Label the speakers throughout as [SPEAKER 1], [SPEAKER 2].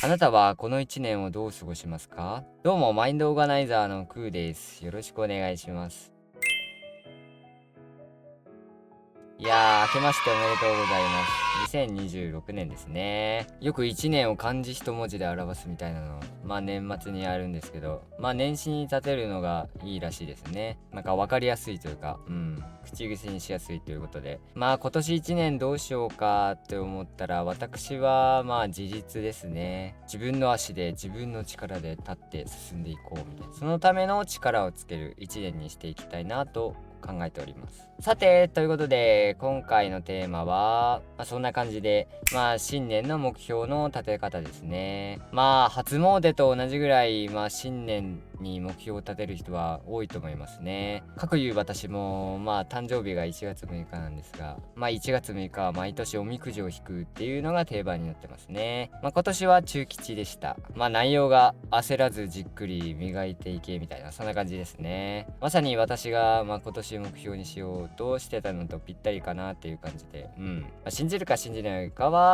[SPEAKER 1] あなたはこの1年をどう過ごしますか？どうも、マインドオーガナイザーのクーです。よろしくお願いします。いやー、明けましておめでとうございます。2026年ですね。よく1年を漢字一文字で表すみたいなの、年末にあるんですけど、年始に立てるのがいいらしいですね。なんか分かりやすいというか、口癖にしやすいということで。今年1年どうしようかって思ったら、私は自立ですね。自分の足で自分の力で立って進んでいこうみたいな。そのための力をつける1年にしていきたいなと考えております。さて、ということで、今回のテーマは、そんな感じで、新年の目標の立て方ですね。初詣と同じぐらい、新年に目標を立てる人は多いと思いますね。かくいう私も、誕生日が1月6日なんですが、1月6日は毎年おみくじを引くっていうのが定番になってますね。今年は中吉でした。内容が焦らずじっくり磨いていけみたいな、そんな感じですね。まさに私が、今年目標にしようとしてたのとぴったりかなっていう感じで、信じるか信じないかは、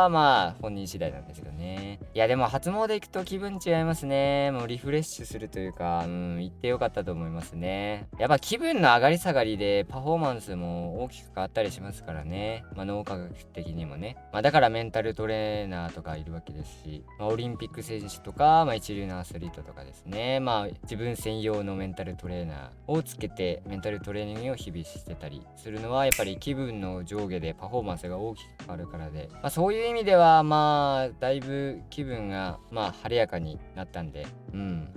[SPEAKER 1] 本人次第なんですよね。いや、でも初詣行くと気分違いますね。もうリフレッシュするというか、行ってよかったと思いますね。やっぱ気分の上がり下がりでパフォーマンスも大きく変わったりしますからね。脳科学的にもね。だからメンタルトレーナーとかいるわけですし、オリンピック選手とか、一流のアスリートとかですね。自分専用のメンタルトレーナーをつけてメンタルトレーニングを日々してたりするのは、やっぱり気分の上下でパフォーマンスが大きく変わるからで、そういう意味ではだいぶ気分が晴れやかになったんで、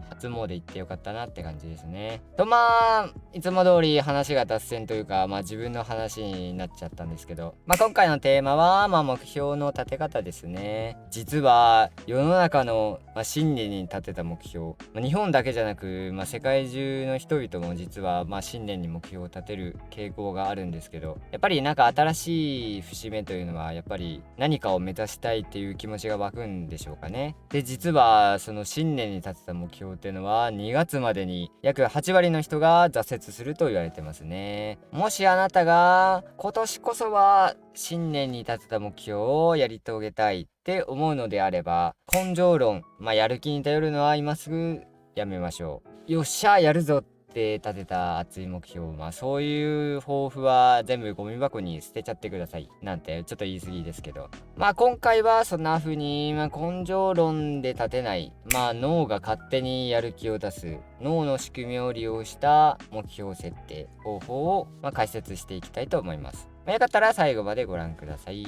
[SPEAKER 1] 初詣行ってよかったなって感じですね。といつも通り話が脱線というか、自分の話になっちゃったんですけど、今回のテーマは目標の立て方ですね。実は世の中の、新年に立てた目標、日本だけじゃなく、世界中の人々も実は新年に目標を立てる傾向があるんですけど、やっぱりなんか新しい節目というのはやっぱり何かを目指したいっていう気持ちが湧くんでしょうかね。で、実はその新年に立てた目標っていうのは2月までに約8割の人が挫折すると言われてますね。もしあなたが今年こそは新年に立てた目標をやり遂げたいって思うのであれば、根性論、やる気に頼るのは今すぐやめましょう。よっしゃやるぞって立てた熱い目標、そういう抱負は全部ゴミ箱に捨てちゃってくださいなんてちょっと言い過ぎですけど、今回はそんな風に、根性論で立てない、脳が勝手にやる気を出す脳の仕組みを利用した目標設定方法を、解説していきたいと思います。よかったら最後までご覧ください。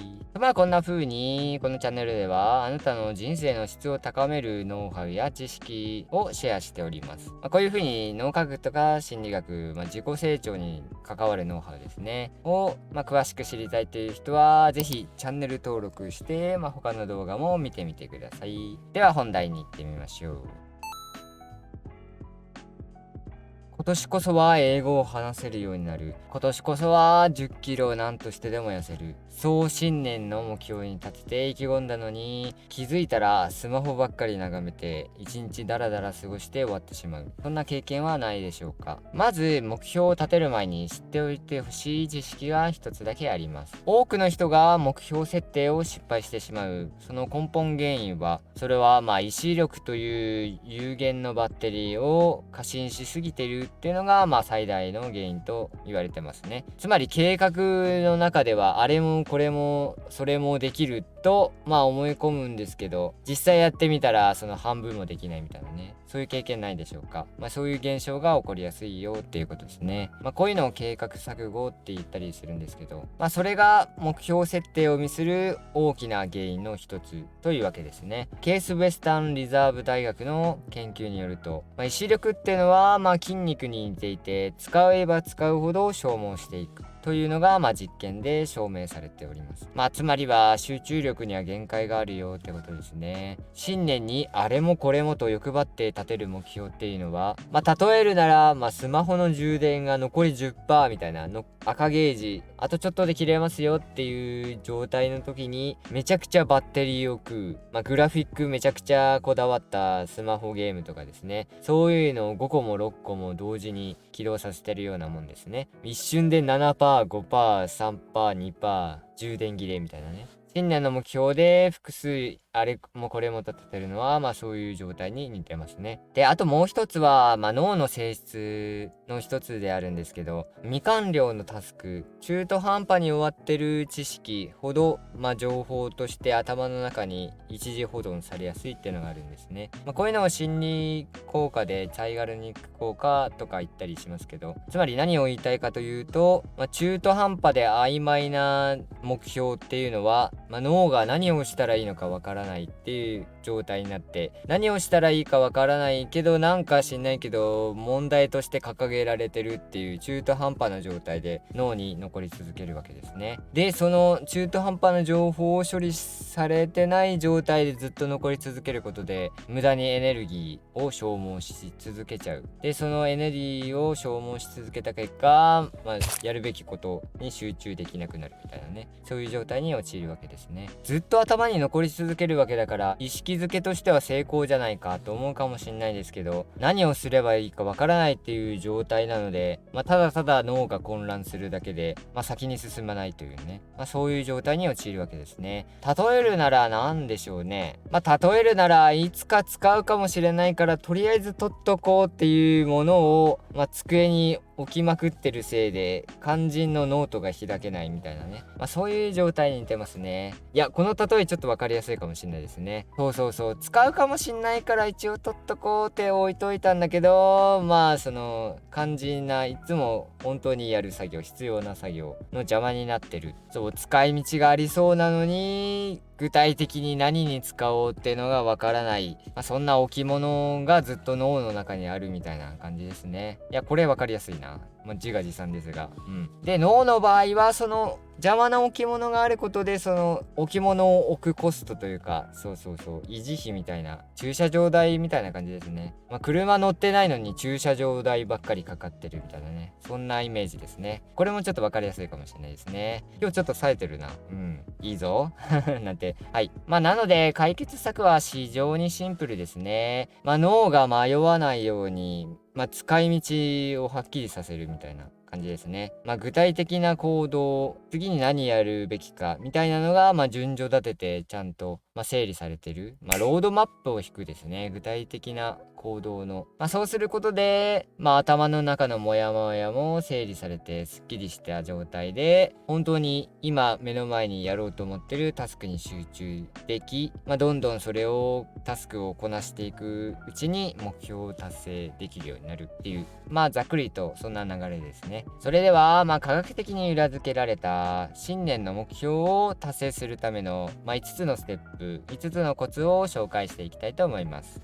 [SPEAKER 1] こんな風にこのチャンネルではあなたの人生の質を高めるノウハウや知識をシェアしております。こういう風に脳科学とか心理学、自己成長に関わるノウハウですねを、詳しく知りたいという人はぜひチャンネル登録して、他の動画も見てみてください。では本題に行ってみましょう。今年こそは英語を話せるようになる。今年こそは10キロ何としてでも痩せる。そう新年の目標に立てて意気込んだのに、気づいたらスマホばっかり眺めて一日ダラダラ過ごして終わってしまう。そんな経験はないでしょうか。まず目標を立てる前に知っておいてほしい知識が一つだけあります。多くの人が目標設定を失敗してしまう。その根本原因は、それは意志力という有限のバッテリーを過信しすぎているっていうのが最大の原因と言われてますね。つまり計画の中ではあれもこれもそれもできると思い込むんですけど、実際やってみたらその半分もできないみたいなね、そういう経験ないでしょうか。そういう現象が起こりやすいよっていうことですね。こういうのを計画錯誤って言ったりするんですけど、それが目標設定をミスる大きな原因の一つというわけですね。ケースウェスタンリザーブ大学の研究によると、意志力っていうのは筋肉に似ていて、使えば使うほど消耗していくというのが実験で証明されております。つまりは集中力には限界があるよってことですね。新年にあれもこれもと欲張って立てる目標っていうのは、例えるならスマホの充電が残り 10% みたいなの赤ゲージあとちょっとで切れますよっていう状態の時にめちゃくちゃバッテリーを食う、グラフィックめちゃくちゃこだわったスマホゲームとかですね、そういうのを5個も6個も同時に起動させてるようなもんですね。一瞬で 7%、5%、3%、2%充電切れみたいなね。新年の目標で複数あれもこれも立てるのは、そういう状態に似てますね。で、あともう一つは、脳の性質の一つであるんですけど、未完了のタスク、中途半端に終わってる知識ほど、情報として頭の中に一時保存されやすいっていうのがあるんですね。こういうのを心理効果でチャイガルニック効果とか言ったりしますけど、つまり何を言いたいかというと、中途半端で曖昧な目標っていうのは、脳が何をしたらいいのかわからないっていう状態になって、何をしたらいいかわからないけど、なんか知んないけど問題として掲げられてるっていう中途半端な状態で脳に残り続けるわけですね。で、その中途半端な情報を処理されてない状態でずっと残り続けることで、無駄にエネルギーを消耗し続けちゃう。で、そのエネルギーを消耗し続けた結果、やるべきことに集中できなくなるみたいなね、そういう状態に陥るわけですね。ずっと頭に残り続けるわけだから、意識づけとしては成功じゃないかと思うかもしれないですけど、何をすればいいかわからないっていう状態なので、ただただ脳が混乱するだけで、先に進まないというね、そういう状態に陥るわけですね。例えるなら何でしょうね。例えるなら、いつか使うかもしれないからとりあえず取っとこうっていうものを、机に置きまくってるせいで肝心のノートが開けないみたいなね、そういう状態に似てますね。いや、この例えちょっと分かりやすいかもしれないですね。そう使うかもしんないから一応取っとこうって置いといたんだけど、その肝心ないつも本当にやる作業、必要な作業の邪魔になってる。そう、使い道がありそうなのに具体的に何に使おうっていうのがわからない、そんな置物がずっと脳の中にあるみたいな感じですね。いや、これ分かりやすいな。自画自賛ですが。で、脳の場合はその邪魔な置物があることで、その置物を置くコストというか、維持費みたいな、駐車場代みたいな感じですね。車乗ってないのに駐車場代ばっかりかかってるみたいなね、そんなイメージですね。これもちょっと分かりやすいかもしれないですね。今日ちょっと冴えてるな。いいぞなんて。はい。なので解決策は非常にシンプルですね。脳が迷わないように、使い道をはっきりさせるみたいな感じですね。具体的な行動、次に何やるべきかみたいなのが、順序立ててちゃんと、整理されてる。ロードマップを引くですね。具体的な行動の。そうすることで、頭の中のモヤモヤも整理されて、すっきりした状態で、本当に今目の前にやろうと思ってるタスクに集中でき、どんどんそれを、タスクをこなしていくうちに目標を達成できるようになるっていう、ざっくりとそんな流れですね。それでは、科学的に裏付けられた新年の目標を達成するための、5つのステップ、5つのコツを紹介していきたいと思います。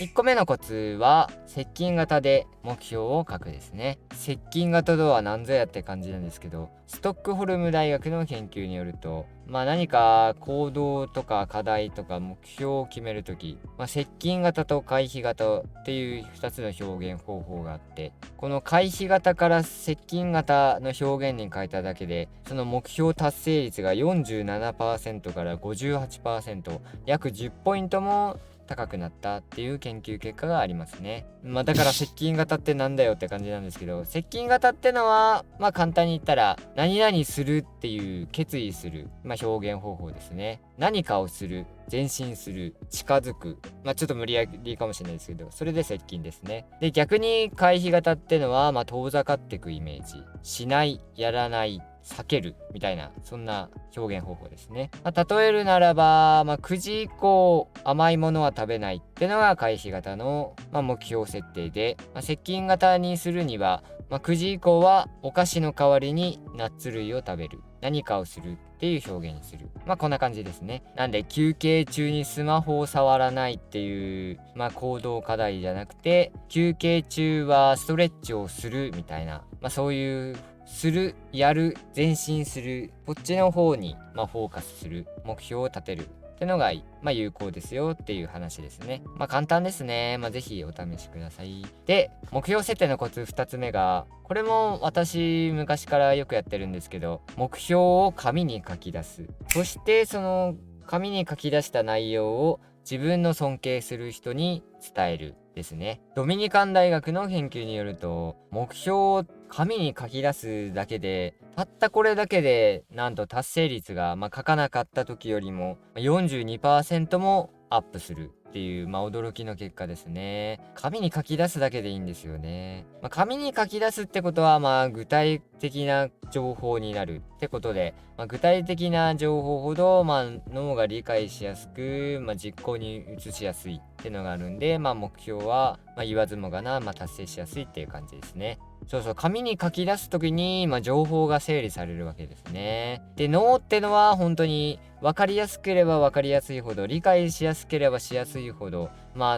[SPEAKER 1] 1個目のコツは接近型で目標を書くですね。接近型とは何ぞやって感じなんですけど、ストックホルム大学の研究によると、何か行動とか課題とか目標を決めるとき、接近型と回避型っていう2つの表現方法があって、この回避型から接近型の表現に変えただけで、その目標達成率が 47% から 58%、約10ポイントも高くなったっていう研究結果がありますね。だから接近型ってなんだよって感じなんですけど、接近型ってのは簡単に言ったら何々するっていう決意する、表現方法ですね。何かをする、前進する、近づく、ちょっと無理やりかもしれないですけど、それで接近ですね。で、逆に回避型ってのは遠ざかっていくイメージ、しない、やらない、避けるみたいな、そんな表現方法ですね。例えるならば、9時以降甘いものは食べないってのが回避型の、目標設定で、接近型にするには、9時以降はお菓子の代わりにナッツ類を食べる、何かをするっていう表現にする。こんな感じですね。なんで休憩中にスマホを触らないっていう、行動課題じゃなくて、休憩中はストレッチをするみたいな、そういうする、やる、前進する、こっちの方に、フォーカスする、目標を立てるってのが有効ですよっていう話ですね。簡単ですね。ぜひお試しください。で、目標設定のコツ2つ目が、これも私昔からよくやってるんですけど、目標を紙に書き出す。そしてその紙に書き出した内容を自分の尊敬する人に伝える。ですね。ドミニカン大学の研究によると、目標を紙に書き出すだけで、たったこれだけでなんと達成率が、書かなかった時よりも42% もアップするっていう、驚きの結果ですね。紙に書き出すだけでいいんですよね。紙に書き出すってことは、具体的な情報になるってことで、具体的な情報ほど、脳が理解しやすく、実行に移しやすいっていうのがあるんで、目標は、言わずもがな、達成しやすいっていう感じですね。そうそう、紙に書き出すときに、情報が整理されるわけですね。で、脳ってのは本当に分かりやすければ分かりやすいほど、理解しやすければしやすいほど、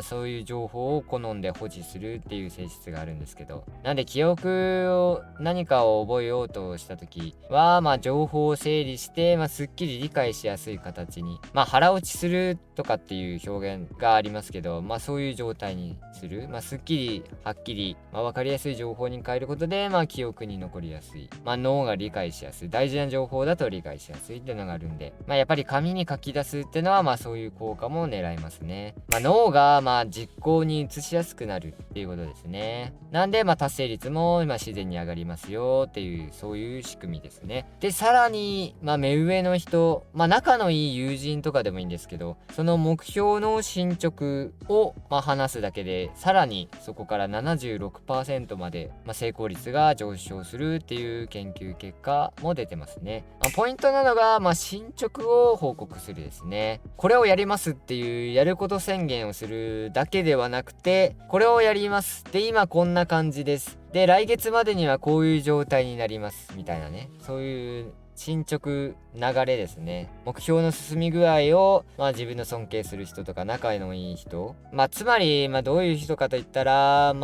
[SPEAKER 1] そういう情報を好んで保持するっていう性質があるんですけど、なんで記憶を何かを覚えようとしたときは、情報を整理して、すっきり理解しやすい形に、腹落ちするとかっていう表現がありますけど、そういう状態にする、すっきりはっきり、分かりやすい情報に変えることで、記憶に残りやすい、脳が理解しやすい、大事な情報だと理解しやすいっていうのがあるんで、やっぱり紙に書き出すっていうのは、そういう効果も狙いますね。脳が実行に移しやすくなるっていうことですね。なんで達成率も自然に上がりますよっていう、そういう仕組みですね。で、さらに目上の人、仲のいい友人とかでもいいんですけど、その目標の進捗を話すだけで、さらにそこから76% まで成功率が上昇するっていう研究結果も出てますね。ポイントなのが進捗を報告するですね。これをやりますっていうやること宣言をするだけではなくて、これをやりますで、今こんな感じです、で来月までにはこういう状態になりますみたいなね、そういう進捗流れですね。目標の進み具合を、自分の尊敬する人とか仲のいい人、つまりどういう人かといったら、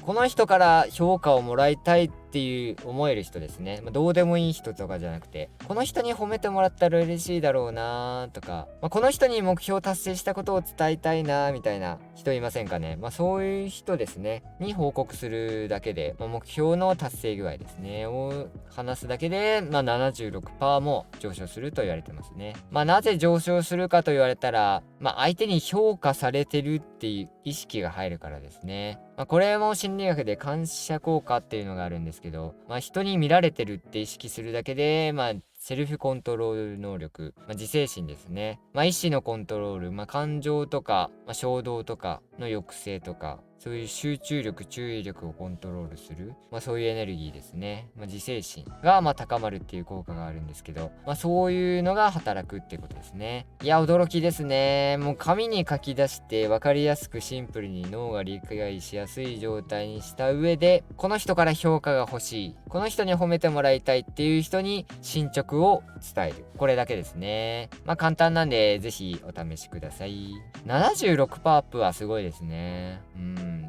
[SPEAKER 1] この人から評価をもらいたいっていう思える人ですね。どうでもいい人とかじゃなくて、この人に褒めてもらったら嬉しいだろうなとか、この人に目標達成したことを伝えたいなみたいな人いませんかね。そういう人ですねに報告するだけで、目標の達成具合ですねを話すだけで、76% も上昇すると言われてますね。なぜ上昇するかと言われたら、相手に評価されてるっていう意識が入るからですね。これも心理学で感謝効果っていうのがあるんですけど、人に見られてるって意識するだけで、セルフコントロール能力、自制心ですね。意思のコントロール、感情とか、衝動とかの抑制とか、そういう集中力、注意力をコントロールする、そういうエネルギーですね。自制心が高まるっていう効果があるんですけど、そういうのが働くっていうことですね。いや、驚きですね。もう紙に書き出して分かりやすくシンプルに脳が理解しやすい状態にした上で、この人から評価が欲しい、この人に褒めてもらいたいっていう人に進捗を伝える。これだけですね。簡単なんで、ぜひお試しください。76% アップはすごいですね。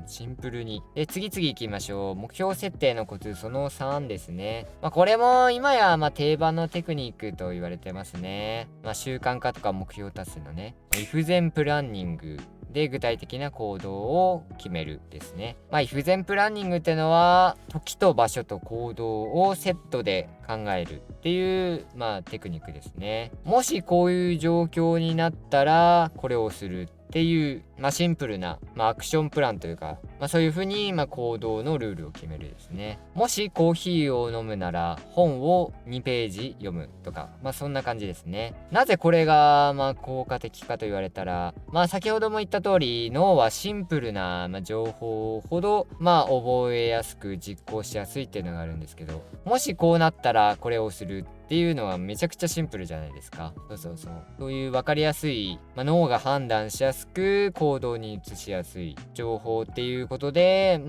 [SPEAKER 1] シンプルに。で、次々行きましょう。目標設定のコツその3ですね。これも今や定番のテクニックと言われてますね。習慣化とか目標達成のね。if then プランニングで具体的な行動を決めるですね。if then プランニングってのは時と場所と行動をセットで考えるっていうテクニックですね。もしこういう状況になったらこれをするっていう、シンプルな、アクションプランというか、そういう風に、行動のルールを決めるですね。もしコーヒーを飲むなら本を2ページ読むとか、そんな感じですね。なぜこれが、効果的かと言われたら、先ほども言った通り、脳はシンプルな、情報ほど、覚えやすく実行しやすいっていうのがあるんですけど、もしこうなったらこれをするっていうのはめちゃくちゃシンプルじゃないですか。そういう分かりやすい、脳が判断しやすく行動に移しやすい情報っていうことで、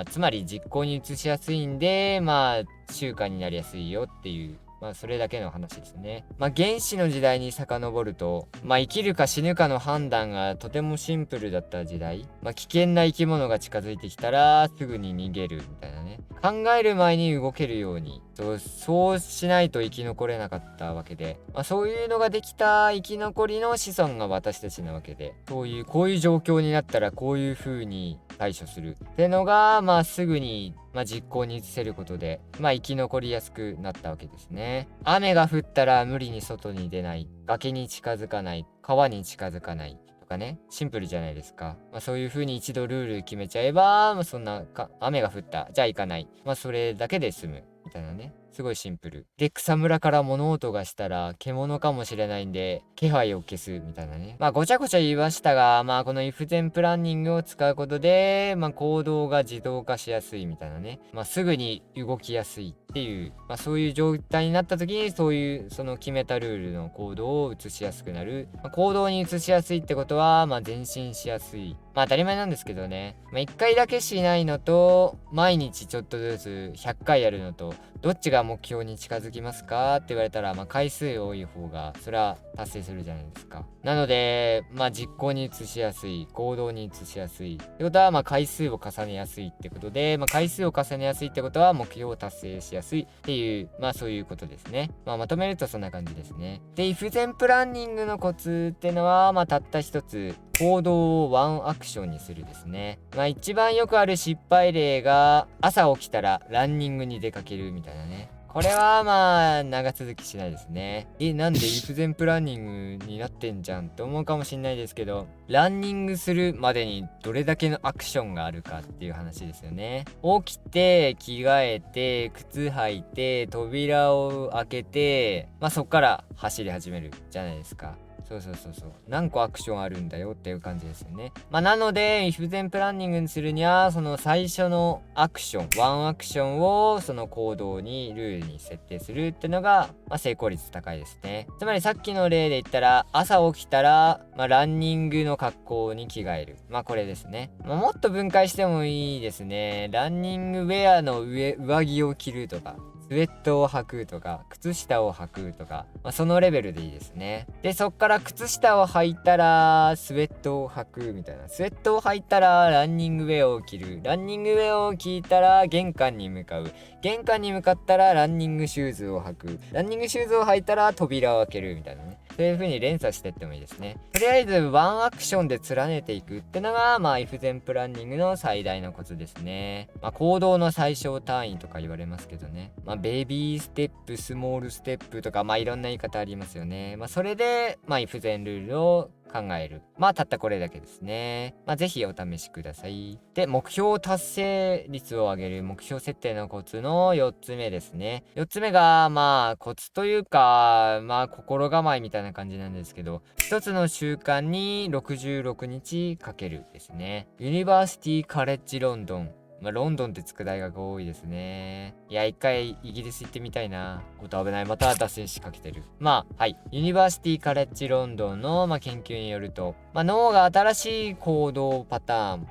[SPEAKER 1] つまり実行に移しやすいんで、習慣になりやすいよっていう。それだけの話ですね。原始の時代に遡ると、生きるか死ぬかの判断がとてもシンプルだった時代、危険な生き物が近づいてきたらすぐに逃げるみたいなね。考える前に動けるように、そうしないと生き残れなかったわけで、そういうのができた生き残りの子孫が私たちなわけで、こういう状況になったらこういう風に対処するってのが、すぐに実行に移せることで、生き残りやすくなったわけですね。雨が降ったら無理に外に出ない、崖に近づかない、川に近づかないととかね、シンプルじゃないですか。そういう風に一度ルール決めちゃえば、そんな雨が降った、じゃあ行かない。それだけで済む。みたいなね。すごいシンプル。で、草むらから物音がしたら獣かもしれないんで、気配を消すみたいなね。ごちゃごちゃ言いましたが、この if then プランニングを使うことで、行動が自動化しやすいみたいなね。すぐに動きやすいっていう、そういう状態になった時に、そういうその決めたルールの行動を移しやすくなる。行動に移しやすいってことは、前進しやすい。当たり前なんですけどね。1回だけしないのと、毎日ちょっとずつ100回やるのと、どっちが目標に近づきますかって言われたら、回数多い方がそれは達成するじゃないですか。なので実行に移しやすい、行動に移しやすいってことは、回数を重ねやすいってことで、回数を重ねやすいってことは目標を達成しやすいっていう、そういうことですね。まとめるとそんな感じですね。で、if then プランニングのコツってのは、たった一つ、行動をワンアクションにするですね。一番よくある失敗例が、朝起きたらランニングに出かけるみたいなね。これは長続きしないですね。なんでif then プランニングになってんじゃんって思うかもしんないですけど、ランニングするまでにどれだけのアクションがあるかっていう話ですよね。起きて、着替えて、靴履いて、扉を開けて、そっから走り始めるじゃないですか。そう。何個アクションあるんだよっていう感じですよね。なので、if then プランニングにするには、その最初のアクション、ワンアクションをその行動に、ルールに設定するってのが、成功率高いですね。つまりさっきの例で言ったら、朝起きたら、ランニングの格好に着替える。これですね。もっと分解してもいいですね。ランニングウェアの上着を着るとか。スウェットを履くとか、靴下を履くとか、そのレベルでいいですね。で、そっから靴下を履いたら、スウェットを履くみたいな。スウェットを履いたら、ランニングウェアを着る。ランニングウェアを着たら、玄関に向かう。玄関に向かったら、ランニングシューズを履く。ランニングシューズを履いたら、扉を開けるみたいなね。そういう風に連鎖していってもいいですね。とりあえずワンアクションで連ねていくってのがif then プランニングの最大のコツですね。行動の最小単位とか言われますけどね。ベビーステップ、スモールステップとかいろんな言い方ありますよね。それでif then ルールを考える。たったこれだけですね。ぜひお試しください。で、目標達成率を上げる目標設定のコツの4つ目ですね。4つ目が、コツというか、心構えみたいな感じなんですけど、一つの習慣に66日かけるですね。ユニバーシティカレッジロンドン。ロンドンってつく大学多いですね。いや、一回イギリス行ってみたいな。危ない。また脱線しかけてる。はい。ユニバーシティカレッジロンドンの、研究によると、脳が新しい行動パターン、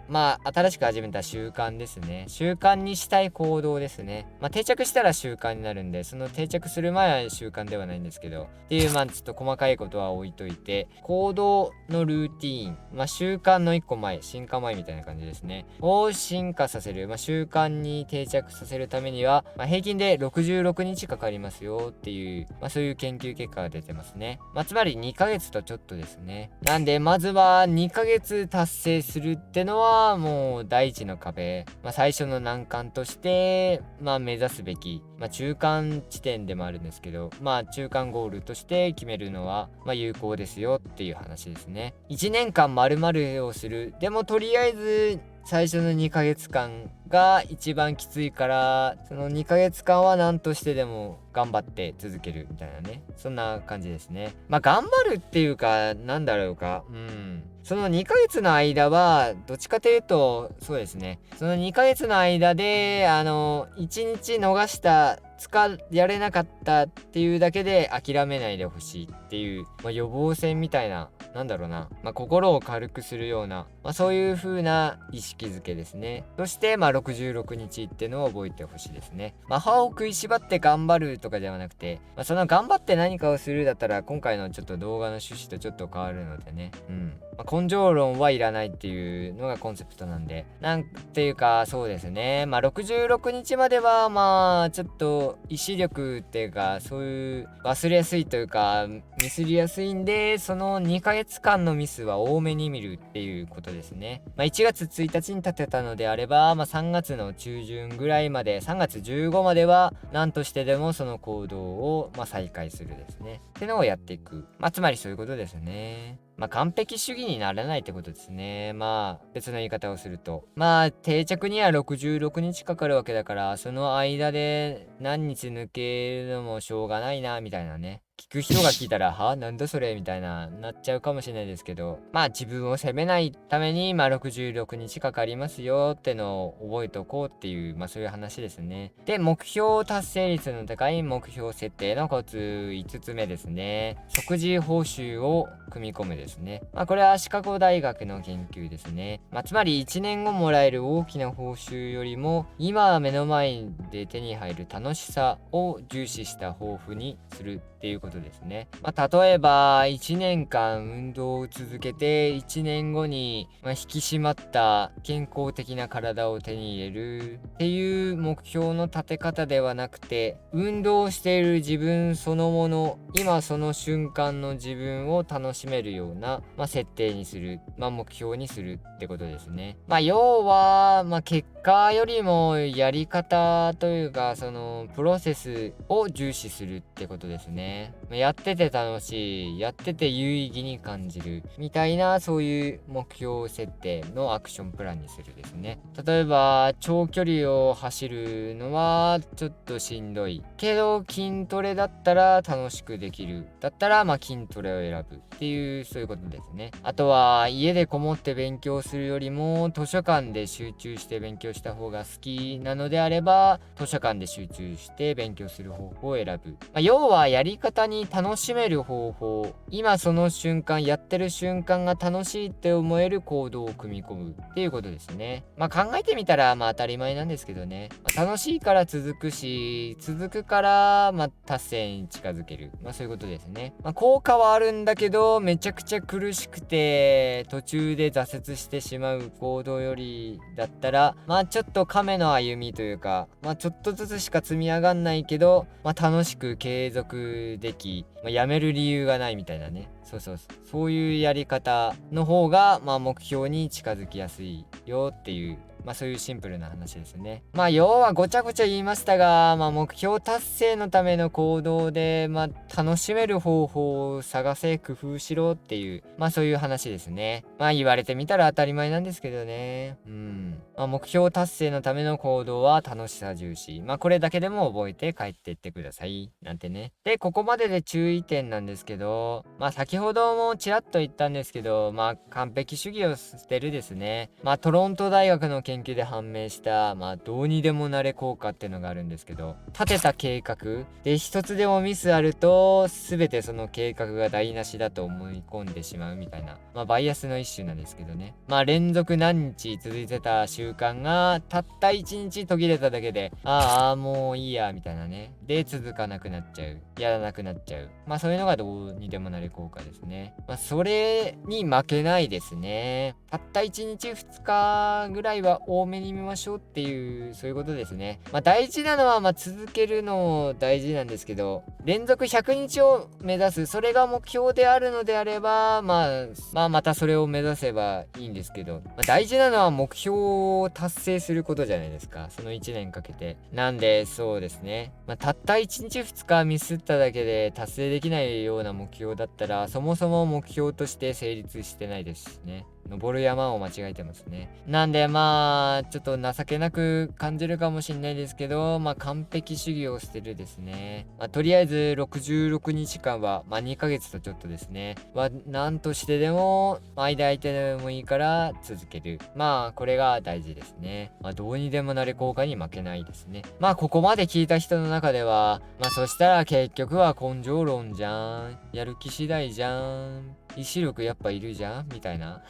[SPEAKER 1] 新しく始めた習慣ですね。習慣にしたい行動ですね。定着したら習慣になるんで、その定着する前は習慣ではないんですけど、っていう、ちょっと細かいことは置いといて、行動のルーティーン、習慣の一個前、進化前みたいな感じですね。を進化させる。習慣に定着させるためには、平均で66日かかりますよっていう、そういう研究結果が出てますね。つまり2ヶ月とちょっとですね。なんで、まずは2ヶ月達成するってのは、もう第一の壁。最初の難関として、目指すべき、中間地点でもあるんですけど、中間ゴールとして決めるのは、有効ですよっていう話ですね。1年間丸々をする。でも、とりあえず、最初の2ヶ月間が一番きついから、その2ヶ月間は何としてでも頑張って続けるみたいなね。そんな感じですね。頑張るっていうか、なんだろうか。その2ヶ月の間は、どっちかというと、そうですね。その2ヶ月の間で、1日逃した、やれなかったっていうだけで諦めないでほしいっていう、予防線みたいな、なんだろうな。心を軽くするような、そういう風な意識づけですね。そして、66日っていうのを覚えてほしいですね。歯を食いしばって頑張るとかではなくて、その頑張って何かをするだったら、今回のちょっと動画の趣旨とちょっと変わるのでね。根性論はいらないっていうのがコンセプトなんで、なんていうか、そうですね。66日までは、ちょっと意志力っていうか、そういう忘れやすいというか、ミスりやすいんで、その2ヶ月間のミスは多めに見るっていうことですね。1月1日に立てたのであれば、3月の中旬ぐらいまで、3月15までは何としてでもその行動を再開するですねってのをやっていく。つまりそういうことですね。完璧主義にならないってことですね。別の言い方をすると。定着には66日かかるわけだから、その間で何日抜けるのもしょうがないな、みたいなね。聞く人が聞いたら、なんだそれみたいな、なっちゃうかもしれないですけど、自分を責めないために、66日かかりますよってのを覚えておこうっていう、そういう話ですね。で、目標達成率の高い目標設定のコツ5つ目ですね。即時報酬を組み込むですね。これはシカゴ大学の研究ですね。つまり1年後もらえる大きな報酬よりも、今目の前で手に入る楽しさを重視した抱負にするっていうことですね。例えば1年間運動を続けて1年後に、引き締まった健康的な体を手に入れるっていう目標の立て方ではなくて、運動している自分そのもの、今その瞬間の自分を楽しめるような、設定にする、目標にするってことですね。要は、結果よりもやり方というか、そのプロセスを重視するってことですね。やってて楽しい、やってて有意義に感じるみたいな、そういう目標設定のアクションプランにするですね。例えば長距離を走るのはちょっとしんどいけど、筋トレだったら楽しくできるだったら、筋トレを選ぶっていう、そういうことですね。あとは家でこもって勉強するよりも図書館で集中して勉強した方が好きなのであれば、図書館で集中して勉強する方法を選ぶ。要はやり方に楽しめる方法、今その瞬間やってる瞬間が楽しいって思える行動を組み込むっていうことですね。考えてみたら当たり前なんですけどね、楽しいから続くし、続くから達成に近づける、そういうことですね。効果はあるんだけど、めちゃくちゃ苦しくて途中で挫折してしまう行動よりだったら、ちょっと亀の歩みというか、ちょっとずつしか積み上がんないけど、楽しく継続でき、やめる理由がないみたいなね。そういうやり方の方が目標に近づきやすいよっていう、そういうシンプルな話ですね。要はごちゃごちゃ言いましたが、目標達成のための行動で、楽しめる方法を探せ、工夫しろっていう、そういう話ですね。言われてみたら当たり前なんですけどね。目標達成のための行動は楽しさ重視。これだけでも覚えて帰っていってください。なんてね。で、ここまでで注意点なんですけど、先ほどもちらっと言ったんですけど、完璧主義を捨てるですね。トロント大学の研究で判明した、どうにでもなれ効果っていうのがあるんですけど、立てた計画で一つでもミスあると、全てその計画が台無しだと思い込んでしまうみたいな、バイアスの一種なんですけどね。連続何日続いてた習慣が、たった1日途切れただけで、もういいや、みたいなね。で、続かなくなっちゃう。やらなくなっちゃう。そういうのがどうにでもなれ効果ですね。それに負けないですね。たった1日2日ぐらいは多めに見ましょうっていう、そういうことですね。大事なのは、続けるのも大事なんですけど、連続100日を目指す、それが目標であるのであれば、またそれを目指せばいいんですけど、大事なのは目標を達成することじゃないですか。その1年かけて。なんで、そうですね。たった1日2日ミスっただけで達成できないような目標だったら、そもそも目標として成立してないですしね。登る山を間違えてますね。なんでちょっと情けなく感じるかもしれないですけど、完璧主義を捨てるですね。とりあえず66日間は、2ヶ月とちょっとですね。なんとしてでも、間空いてでもいいから続ける。これが大事ですね。どうにでもなれ効果に負けないですね。ここまで聞いた人の中では、そしたら結局は根性論じゃん。やる気次第じゃん。意志力やっぱいるじゃんみたいな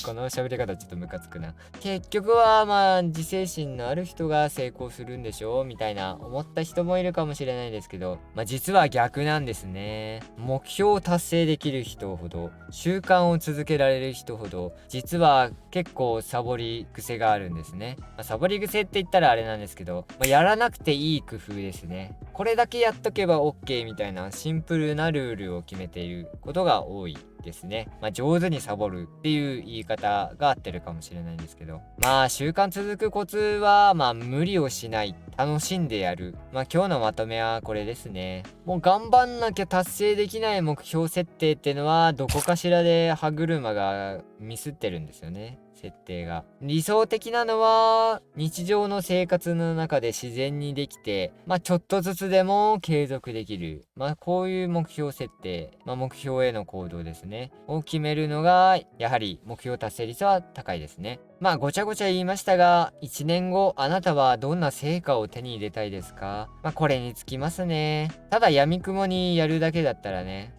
[SPEAKER 1] この喋り方ちょっとムカつくな。結局は自制心のある人が成功するんでしょみたいな思った人もいるかもしれないですけど、実は逆なんですね。目標を達成できる人ほど、習慣を続けられる人ほど、実は結構サボり癖があるんですね。サボり癖って言ったらあれなんですけど、やらなくていい工夫ですね。これだけやっとけば OK みたいなシンプルなルールを決めていることが多いってですね。上手にサボるっていう言い方が合ってるかもしれないんですけど、習慣続くコツは、無理をしない、楽しんでやる。今日のまとめはこれですね。もう頑張んなきゃ達成できない目標設定っていうのは、どこかしらで歯車がミスってるんですよね。設定が。理想的なのは、日常の生活の中で自然にできて、ちょっとずつでも継続できる。こういう目標設定、目標への行動ですね。を決めるのが、やはり目標達成率は高いですね。ごちゃごちゃ言いましたが、1年後、あなたはどんな成果を手に入れたいですか？これにつきますね。ただ闇雲にやるだけだったらね、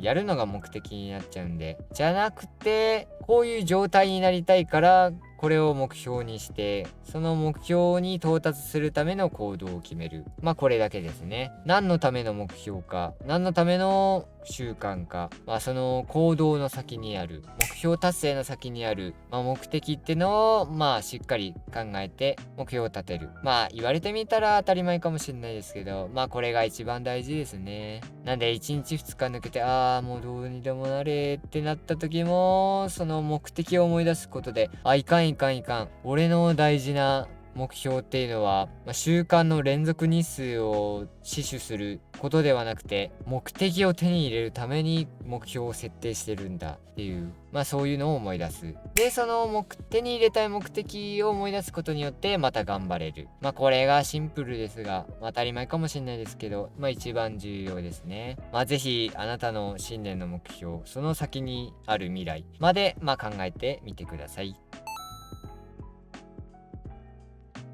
[SPEAKER 1] やるのが目的になっちゃうんで。じゃなくて、こういう状態になりたいから、これを目標にして、その目標に到達するための行動を決める。これだけですね。何のための目標か、何のための習慣か、その行動の先にある、目標達成の先にある、目的ってのを、しっかり考えて目標を立てる。言われてみたら当たり前かもしれないですけど、これが一番大事ですね。なんで1日2日抜けて、もうどうにでもなれってなった時も、その目的を思い出すことで、いかんいかんいかん。俺の大事な目標っていうのは、習慣の連続日数を死守することではなくて、目的を手に入れるために目標を設定してるんだっていう、そういうのを思い出す。で、その手に入れたい目的を思い出すことによってまた頑張れる。これがシンプルですが、当たり前かもしれないですけど、一番重要ですね。ぜひあなたの新年の目標、その先にある未来まで考えてみてください。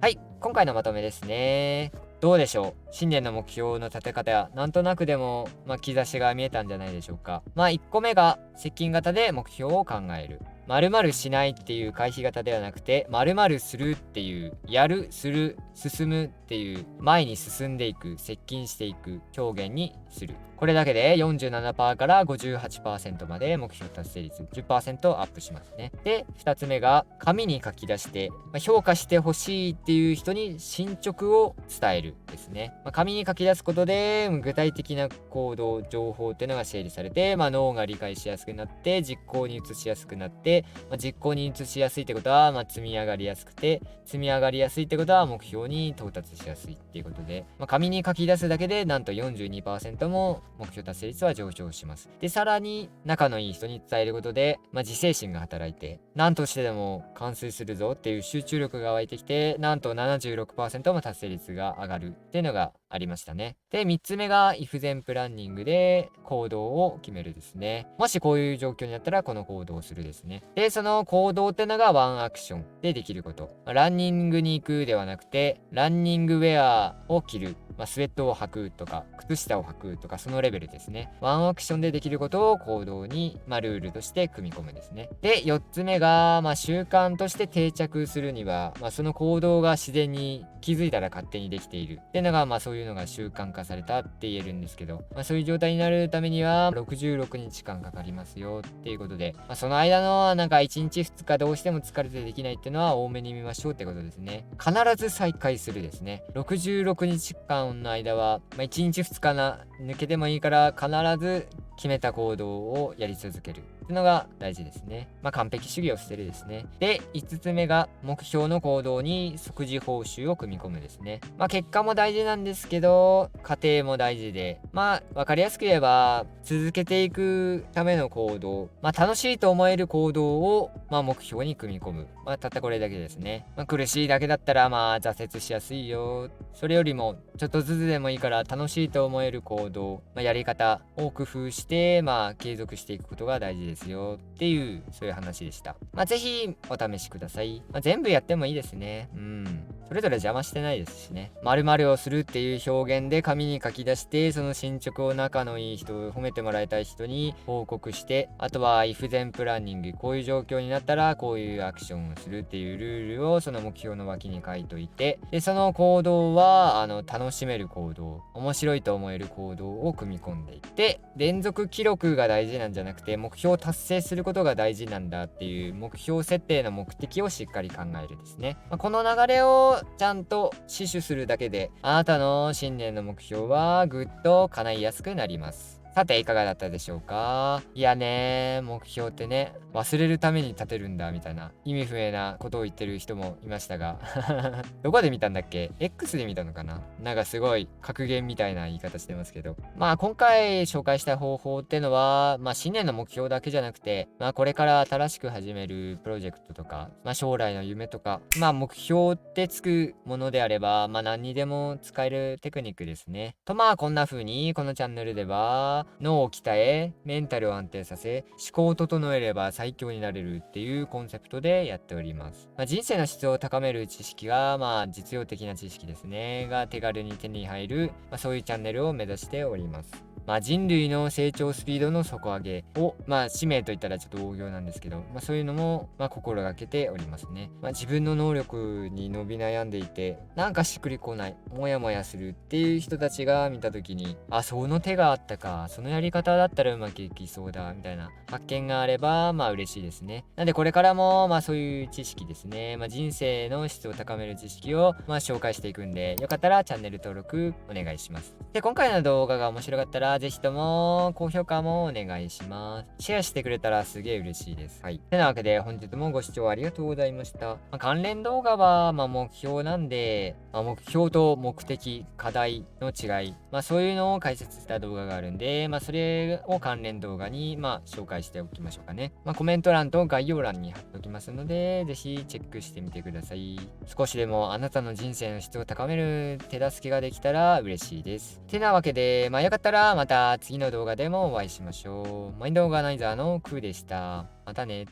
[SPEAKER 1] はい、今回のまとめですね。どうでしょう？新年の目標の立て方や、なんとなくでも、兆しが見えたんじゃないでしょうか。1個目が、接近型で目標を考える。〇〇しないっていう回避型ではなくて、〇〇するっていう、やる、する、進むっていう、前に進んでいく、接近していく表現にする。これだけで 47% から 58% まで目標達成率 10% アップしますね。で、2つ目が紙に書き出して、評価してほしいっていう人に進捗を伝えるですね。紙に書き出すことで具体的な行動、情報っていうのが整理されて、脳が理解しやすくなって実行に移しやすくなって、実行に移しやすいってことは、積み上がりやすくて、積み上がりやすいってことは目標に到達しやすいっていうことで、紙に書き出すだけでなんと 42% も目標達成率は上昇します。で、さらに仲のいい人に伝えることで、自制心が働いて、何としてでも完遂するぞっていう集中力が湧いてきて、なんと 76% も達成率が上がるっていうのがありましたね。で、3つ目が if then プランニングで行動を決めるですね。もしこういう状況になったらこの行動をするですね。で、その行動ってのがワンアクションでできること。ランニングに行くではなくて、ランニングウェアを着る。スウェットを履くとか、靴下を履くとか、そのレベルですね。ワンアクションでできることを行動に、ルールとして組み込むですね。で、4つ目が、習慣として定着するには、その行動が自然に気づいたら勝手にできているっていうのが、そういうのが習慣化されたって言えるんですけど、そういう状態になるためには、66日間かかりますよっていうことで、その間の1日2日どうしても疲れてできないっていうのは多めに見ましょうってことですね。必ず再開するですね。66日間の間は、1日2日抜けてもいいから必ず決めた行動をやり続けるっていうのが大事ですね。完璧主義を捨てるですね。で、5つ目が目標の行動に即時報酬を組み込むですね。結果も大事なんですけど、過程も大事で、わかりやすく言えば、続けていくための行動、楽しいと思える行動を、目標に組み込む。たったこれだけですね。苦しいだけだったら、挫折しやすいよ。それよりも、ちょっとずつでもいいから楽しいと思える行動、やり方を工夫して、継続していくことが大事ですよっていう、そういう話でした。ぜひお試しください。全部やってもいいですね。それぞれ邪魔してないですしね。〇〇をするっていう表現で紙に書き出して、その進捗を仲のいい人、褒めてもらいたい人に報告して、あとは if then プランニング、こういう状況になったらこういうアクションをするっていうルールをその目標の脇に書いといて、で、その行動は楽しめる行動、面白いと思える行動を組み込んでいって、連続記録が大事なんじゃなくて、目標を達成することが大事なんだっていう目標設定の目的をしっかり考えるですね。この流れをちゃんと死守するだけで、あなたの新年の目標はぐっと叶いやすくなります。さていかがだったでしょうか。いやね、目標ってね、忘れるために立てるんだみたいな意味不明なことを言ってる人もいましたがどこで見たんだっけ？ X で見たのかな。なんかすごい格言みたいな言い方してますけど、まあ今回紹介した方法ってのは、まあ新年の目標だけじゃなくて、まあこれから新しく始めるプロジェクトとか、まあ将来の夢とか、まあ目標ってつくものであれば、まあ何にでも使えるテクニックですね。とまあこんな風にこのチャンネルでは脳を鍛え、メンタルを安定させ、思考を整えれば最強になれるっていうコンセプトでやっております。まあ、人生の質を高める知識が、まあ実用的な知識ですね、が手軽に手に入る、まあ、そういうチャンネルを目指しております。まあ、人類の成長スピードの底上げを、まあ、使命といったらちょっと大行なんですけど、まあ、そういうのも、まあ、心がけておりますね。まあ、自分の能力に伸び悩んでいて、なんかしっくりこない、もやもやするっていう人たちが見たときに、あ、その手があったか、そのやり方だったらうまくいきそうだ、みたいな発見があれば、まあ嬉しいですね。なんでこれからも、まあそういう知識ですね、まあ人生の質を高める知識を、まあ紹介していくんで、よかったらチャンネル登録お願いします。で、今回の動画が面白かったら、ぜひとも高評価もお願いします。シェアしてくれたらすげえ嬉しいです。はい。てなわけで、本日もご視聴ありがとうございました。まあ、関連動画は、まあ目標なんで、まあ、目標と目的、課題の違い、まあそういうのを解説した動画があるんで、まあそれを関連動画に、まあ紹介しておきましょうかね。まあコメント欄と概要欄に貼っておきますので、ぜひチェックしてみてください。少しでもあなたの人生の質を高める手助けができたら嬉しいです。てなわけで、まあよかったらまた次の動画でもお会いしましょう。マインドオーガナイザーのクーでした。またね。